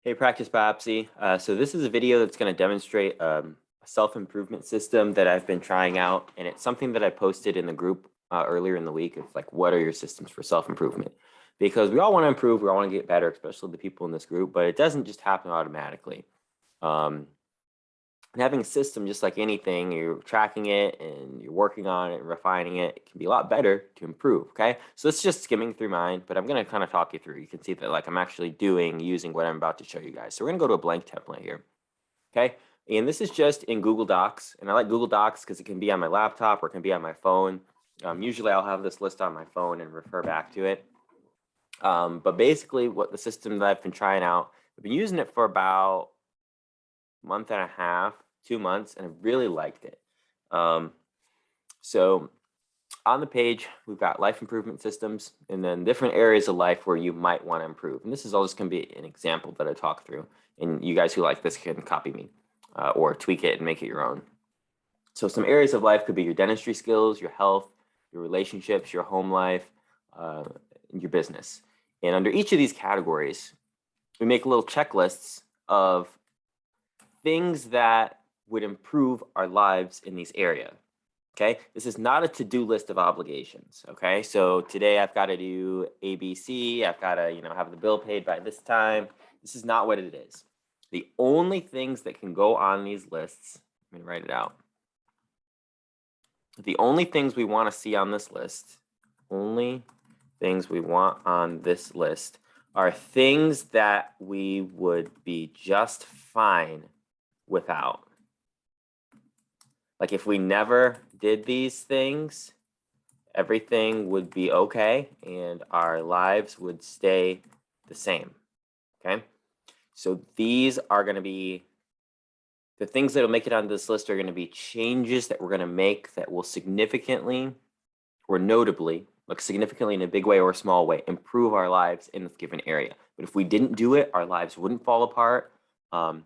Hey, Practice Biopsy. So this is a video that's going to demonstrate a self-improvement system that I've been trying out, and it's something that I posted in the group earlier in the week. It's like, what are your systems for self-improvement? Because we all want to improve, we all want to get better, especially the people in this group, but it doesn't just happen automatically. And having a system, just like anything, you're tracking it and you're working on it and refining it, it can be a lot better to improve, okay? So it's just skimming through mine, but I'm gonna kind of talk you through. You can see that like I'm actually using what I'm about to show you guys. So we're gonna go to a blank template here, okay? And this is just in Google Docs, and I like Google Docs because it can be on my laptop or it can be on my phone. Usually I'll have this list on my phone and refer back to it. But basically what the system that I've been trying out, I've been using it for about month and a half, 2 months, and I really liked it. So on the page, we've got life improvement systems and then different areas of life where you might want to improve. And this is all just going to be an example that I talk through. And you guys who like this can copy me or tweak it and make it your own. So some areas of life could be your dentistry skills, your health, your relationships, your home life, your business. And under each of these categories, we make little checklists of things that would improve our lives in these areas. Okay, this is not a to-do list of obligations. Okay, so today I've got to do ABC. I've got to, have the bill paid by this time. This is not what it is. The only things that can go on these lists, let me write it out. The only things we want to see on this list, only things we want on this list are things that we would be just fine without. Like if we never did these things, everything would be okay and our lives would stay the same, okay? So these are gonna be, the things that will make it on this list are gonna be changes that we're gonna make that will significantly or notably, like significantly in a big way or a small way, improve our lives in this given area. But if we didn't do it, our lives wouldn't fall apart.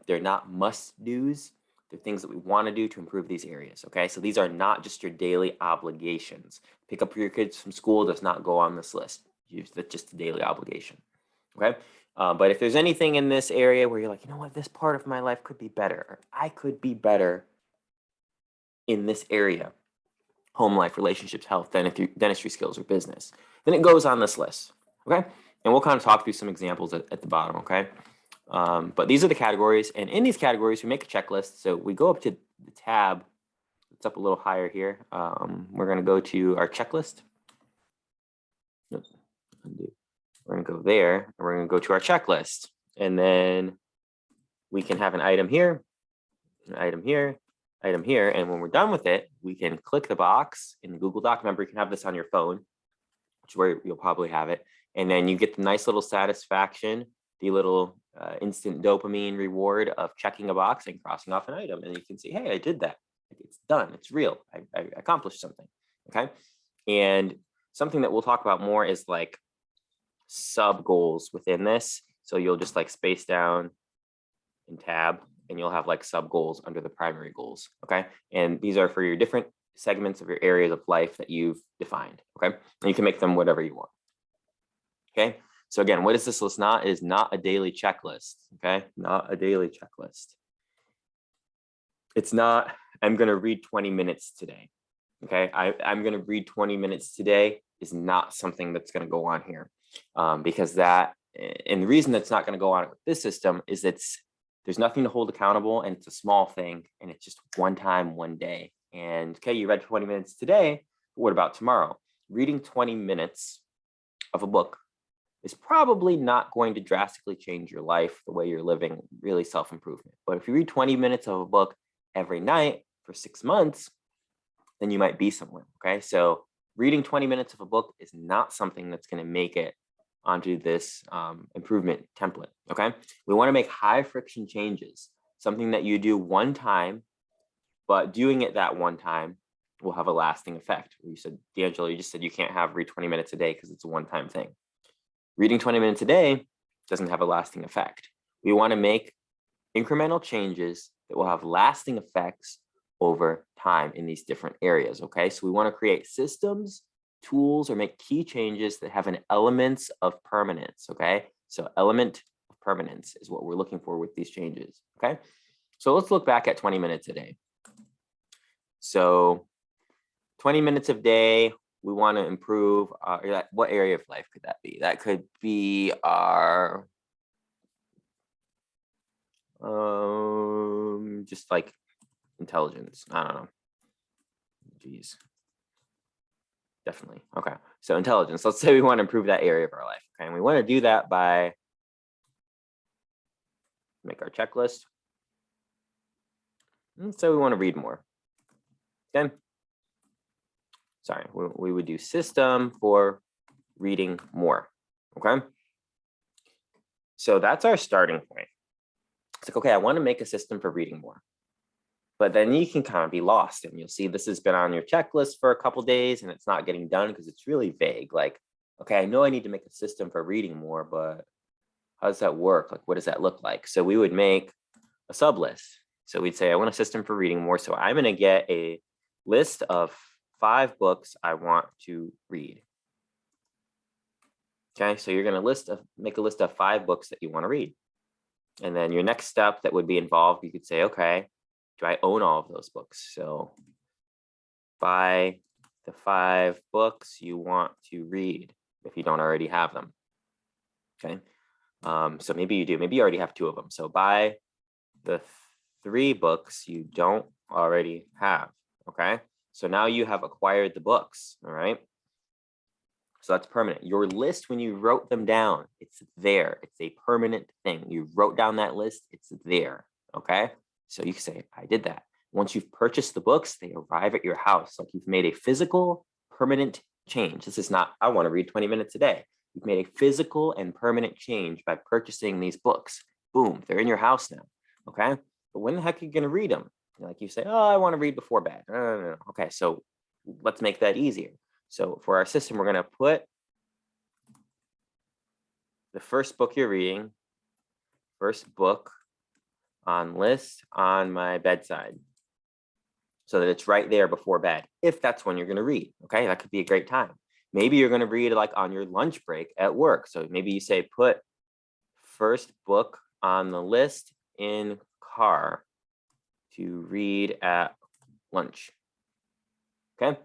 They're not must-dos. They're things that we want to do to improve these areas, okay? So these are not just your daily obligations. Pick up your kids from school does not go on this list. That's just a daily obligation, okay? But if there's anything in this area where you're like, you know what, this part of my life could be better, or I could be better in this area, home life, relationships, health, dentistry skills, or business, then it goes on this list, okay? And we'll kind of talk through some examples at the bottom, okay? But these are the categories, and in these categories, we make a checklist. So we go up to the tab, it's up a little higher here. We're gonna go to our checklist. Oops, undo. We're gonna go there, and we're gonna go to our checklist. And then we can have an item here, an item here, item here. And when we're done with it, we can click the box in the Google Doc. Remember, you can have this on your phone, which is where you'll probably have it. And then you get the nice little satisfaction, the little instant dopamine reward of checking a box and crossing off an item. And you can see, hey, I did that. It's done. It's real. I accomplished something. Okay. And something that we'll talk about more is like sub goals within this. So you'll just like space down and tab, and you'll have like sub goals under the primary goals. Okay. And these are for your different segments of your areas of life that you've defined. Okay. And you can make them whatever you want. Okay. So again, what is this list not? It is not a daily checklist, okay? Not a daily checklist. It's not, I'm gonna read 20 minutes today, okay? I'm gonna read 20 minutes today is not something that's gonna go on here because that, and the reason that's not gonna go on with this system is there's nothing to hold accountable and it's a small thing and it's just one time, one day. And okay, you read 20 minutes today, but what about tomorrow? Reading 20 minutes of a book is probably not going to drastically change your life, the way you're living, really self-improvement. But if you read 20 minutes of a book every night for 6 months, then you might be somewhere, okay? So reading 20 minutes of a book is not something that's gonna make it onto this improvement template, okay? We wanna make high friction changes, something that you do one time, but doing it that one time will have a lasting effect. You said, D'Angelo, you just said you can't read 20 minutes a day because it's a one-time thing. Reading 20 minutes a day doesn't have a lasting effect. We want to make incremental changes that will have lasting effects over time in these different areas, okay? So we want to create systems, tools, or make key changes that have an elements of permanence, okay? So element of permanence is what we're looking for with these changes, okay? So let's look back at 20 minutes a day. So 20 minutes a day, we want to improve what area of life could that be? That could be our just like intelligence. I don't know. Geez. Definitely. Okay. So intelligence. Let's say we want to improve that area of our life. Okay. And we want to do that by make our checklist. And so we want to read more. Okay. Sorry, we would do system for reading more. Okay. So that's our starting point. It's like, okay, I want to make a system for reading more. But then you can kind of be lost, and you'll see this has been on your checklist for a couple days and it's not getting done because it's really vague. Like, okay, I know I need to make a system for reading more, but how does that work? Like, what does that look like? So we would make a sub list. So we'd say, I want a system for reading more. So I'm going to get a list of 5 books I want to read. Okay, so you're going to make a list of 5 books that you want to read. And then your next step that would be involved, you could say, okay, do I own all of those books? So buy the 5 books you want to read if you don't already have them. Okay, so maybe you do. Maybe you already have 2 of them. So buy the 3 books you don't already have. Okay, so now you have acquired the books. All right. So that's permanent. Your list, when you wrote them down, it's there. It's a permanent thing. You wrote down that list, it's there. Okay. So you can say, I did that. Once you've purchased the books, they arrive at your house. Like you've made a physical, permanent change. This is not, I want to read 20 minutes a day. You've made a physical and permanent change by purchasing these books. Boom, they're in your house now. Okay. But when the heck are you going to read them? Like you say, oh, I want to read before bed. No. Okay. So let's make that easier. So for our system, we're going to put the first book you're reading, first book on list on my bedside, so that it's right there before bed, if that's when you're going to read. Okay, that could be a great time. Maybe you're going to read like on your lunch break at work. So maybe you say, put first book on the list in car to read at lunch. Okay.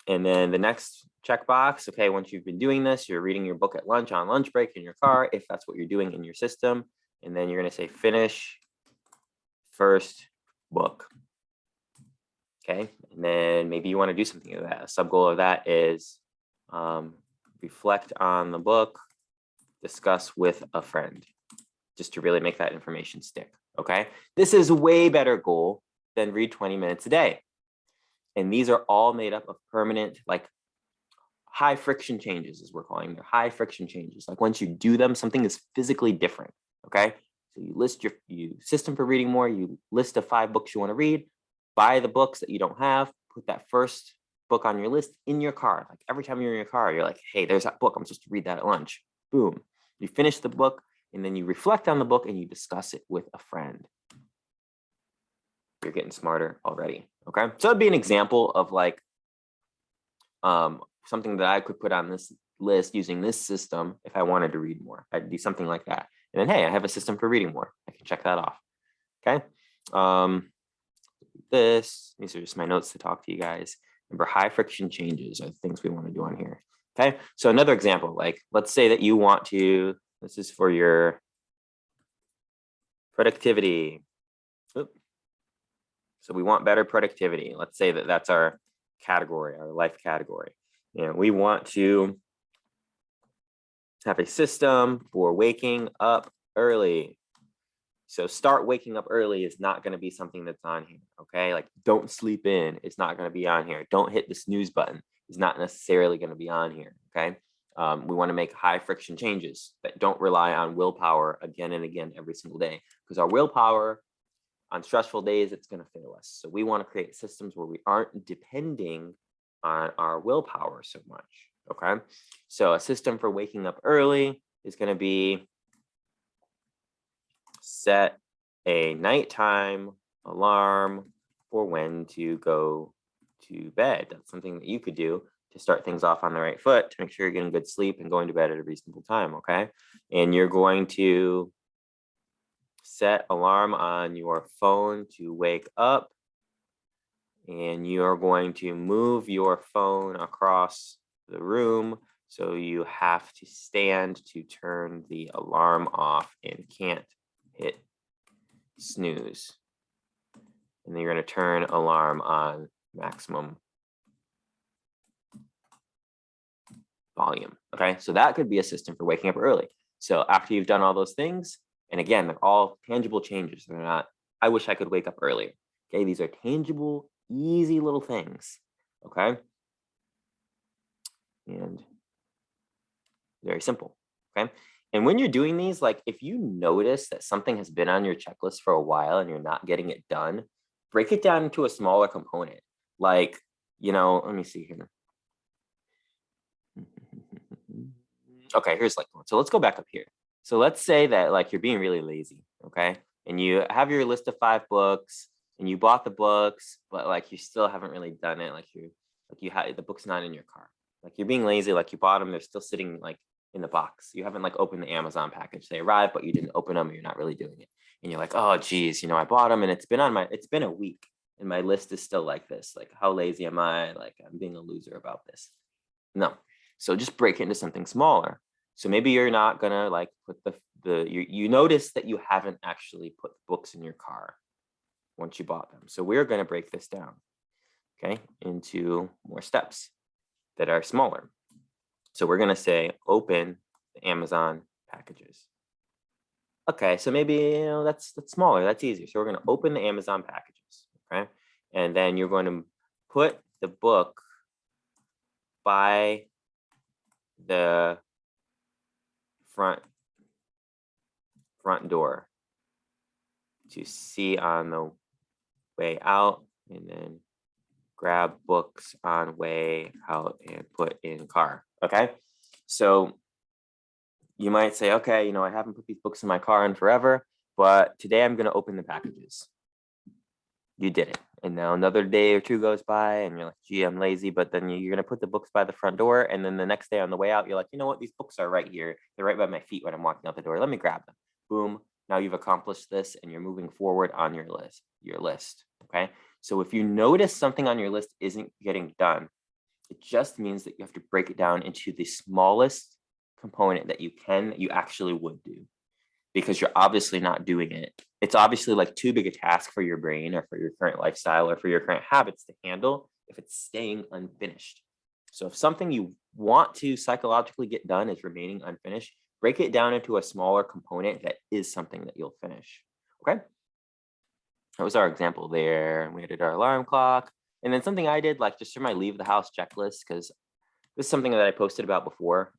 And then the next checkbox, okay, once you've been doing this, you're reading your book at lunch on lunch break in your car, if that's what you're doing in your system. And then you're going to say finish first book. Okay. And then maybe you want to do something of that. A sub goal of that is reflect on the book, discuss with a friend, just to really make that information stick. Okay. This is a way better goal than read 20 minutes a day. And these are all made up of permanent, like high friction changes, as we're calling them. They're high friction changes. Like once you do them, something is physically different. Okay. So you list your system for reading more. You list the 5 books you want to read. Buy the books that you don't have. Put that first book on your list in your car. Like every time you're in your car, you're like, hey, there's that book. I'm supposed to read that at lunch. Boom. You finish the book and then you reflect on the book and you discuss it with a friend. You're getting smarter already. Okay. So that'd be an example of like something that I could put on this list using this system if I wanted to read more. I'd do something like that. And then, hey, I have a system for reading more. I can check that off. Okay. These are just my notes to talk to you guys. Remember, high friction changes are the things we want to do on here. Okay. So another example, like let's say that you want to, this is for your productivity. Oop. So we want better productivity. Let's say that that's our category, our life category. You know, we want to have a system for waking up early. So start waking up early is not going to be something that's on here. Okay. Like don't sleep in. It's not going to be on here. Don't hit the snooze button. It's not necessarily going to be on here. Okay. We want to make high friction changes that don't rely on willpower again and again every single day, because our willpower on stressful days, it's going to fail us. So we want to create systems where we aren't depending on our willpower so much. Okay. So a system for waking up early is going to be set a nighttime alarm for when to go to bed. That's something that you could do to start things off on the right foot, to make sure you're getting good sleep and going to bed at a reasonable time, okay? And you're going to set alarm on your phone to wake up, and you're going to move your phone across the room so you have to stand to turn the alarm off and can't hit snooze. And then you're going to turn alarm on maximum volume. Okay, so that could be a system for waking up early. So after you've done all those things, and again, they're all tangible changes. They're not, I wish I could wake up earlier. Okay, these are tangible, easy little things. Okay, and very simple. Okay, and when you're doing these, like if you notice that something has been on your checklist for a while and you're not getting it done, break it down into a smaller component. Like, you know, let me see here. Okay, here's like one. So let's go back up here. So let's say that like you're being really lazy, okay? And you have your list of 5 books and you bought the books, but like you still haven't really done it. Like you had the book's not in your car. Like you're being lazy, like you bought them, they're still sitting like in the box. You haven't like opened the Amazon package. They arrived, but you didn't open them and you're not really doing it. And you're like, oh geez, you know, I bought them and it's been a week and my list is still like this. Like how lazy am I? Like I'm being a loser about this. No. So just break it into something smaller. So maybe you're not gonna like put you notice that you haven't actually put books in your car once you bought them. So we're gonna break this down, okay, into more steps that are smaller. So we're gonna say open the Amazon packages. Okay, so maybe you know that's smaller, that's easier. So we're gonna open the Amazon packages, okay, and then you're going to put the book by the front door to see on the way out, and then grab books on way out and put in car. Okay, so you might say, okay, you know, I haven't put these books in my car in forever, but today I'm going to open the packages. You did it. And now another day or two goes by and you're like, gee, I'm lazy. But then you're going to put the books by the front door. And then the next day on the way out, you're like, you know what? These books are right here. They're right by my feet when I'm walking out the door. Let me grab them. Boom. Now you've accomplished this and you're moving forward on your list. Okay. So if you notice something on your list isn't getting done, it just means that you have to break it down into the smallest component that you actually would do, because you're obviously not doing it. It's obviously like too big a task for your brain or for your current lifestyle or for your current habits to handle if it's staying unfinished. So if something you want to psychologically get done is remaining unfinished, break it down into a smaller component that is something that you'll finish. Okay. That was our example there. We added our alarm clock. And then something I did, like just for my leave the house checklist, because this is something that I posted about before.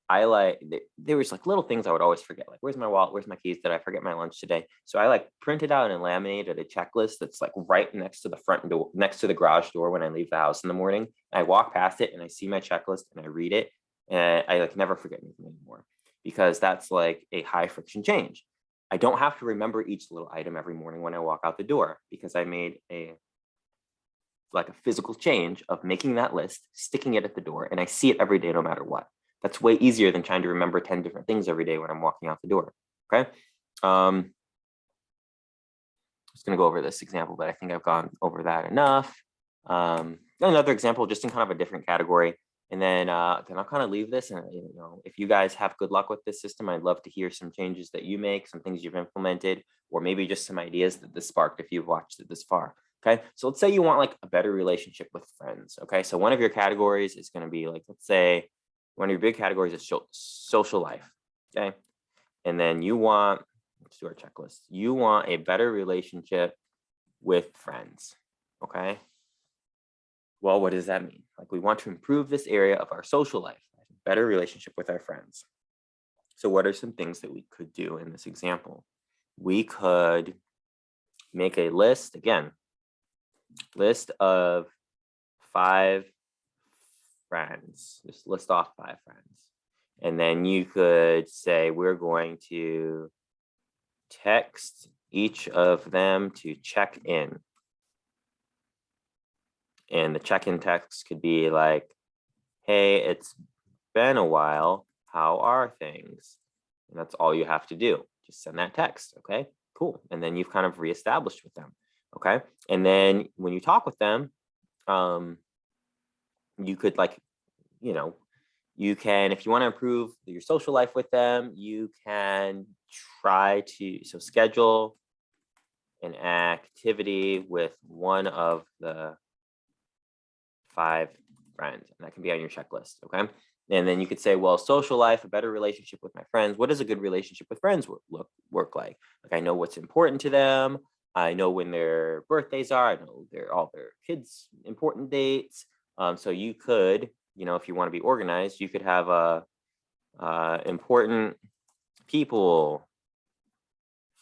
I like, there was like little things I would always forget, like where's my wallet, where's my keys, did I forget my lunch today? So I like printed out and laminated a checklist that's like right next to the front door, next to the garage door when I leave the house in the morning. I walk past it and I see my checklist and I read it, and I like never forget anything anymore, because that's like a high friction change. I don't have to remember each little item every morning when I walk out the door, because I made a physical change of making that list, sticking it at the door, and I see it every day no matter what. That's way easier than trying to remember 10 different things every day when I'm walking out the door. Okay. I'm just going to go over this example, but I think I've gone over that enough. Another example, just in kind of a different category. And then I'll kind of leave this. And you know, if you guys have good luck with this system, I'd love to hear some changes that you make, some things you've implemented, or maybe just some ideas that this sparked if you've watched it this far. Okay, so let's say you want like a better relationship with friends. Okay, so one of your categories is going to be like, let's say one of your big categories is social life. Okay, and then you want, let's do our checklist. You want a better relationship with friends. Okay, well, what does that mean? Like, we want to improve this area of our social life, better relationship with our friends. So what are some things that we could do in this example? We could make a list, again, list of 5 friends. Just list off 5 friends. And then you could say, we're going to text each of them to check in. And the check-in text could be like, hey, it's been a while. How are things? And that's all you have to do. Just send that text. Okay, cool. And then you've kind of reestablished with them. Okay. And then when you talk with them, you could you can, if you want to improve your social life with them, you can try to schedule an activity with one of the 5 friends, and that can be on your checklist. Okay. And then you could say, well, social life, a better relationship with my friends. What does a good relationship with friends work like? Like, I know what's important to them. I know when their birthdays are. I know all their kids' important dates. So you could, if you want to be organized, you could have a important people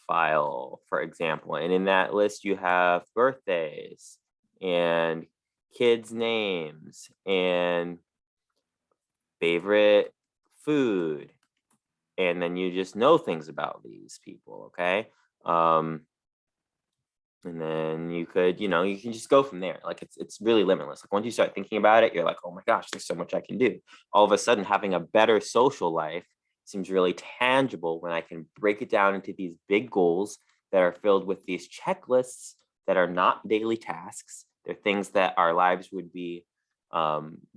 file, for example. And in that list, you have birthdays and kids' names and favorite food. And then you just know things about these people, okay? And then you could, you can just go from there. Like it's really limitless. Like once you start thinking about it, you're like, oh my gosh, there's so much I can do. All of a sudden, having a better social life seems really tangible when I can break it down into these big goals that are filled with these checklists that are not daily tasks. They're things that our lives would be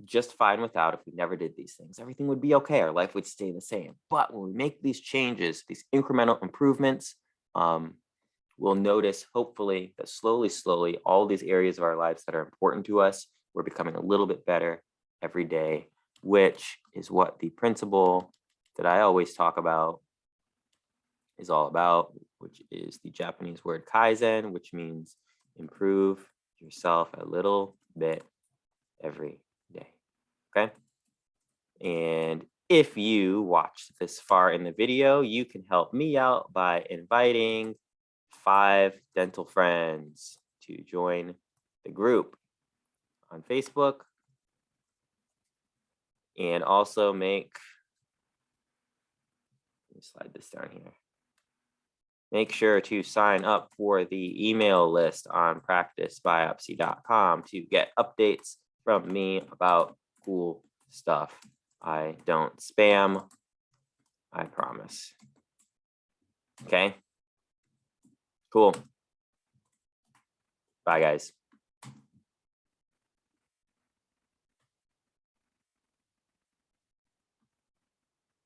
just fine without if we never did these things. Everything would be okay. Our life would stay the same. But when we make these changes, these incremental improvements, we'll notice, hopefully, that slowly, all these areas of our lives that are important to us, we're becoming a little bit better every day, which is what the principle that I always talk about is all about, which is the Japanese word kaizen, which means improve yourself a little bit every day. Okay. And if you watched this far in the video, you can help me out by inviting 5 dental friends to join the group on Facebook, and also let me slide this down here. Make sure to sign up for the email list on practicebiopsy.com to get updates from me about cool stuff. I don't spam, I promise. Okay, cool. Bye, guys.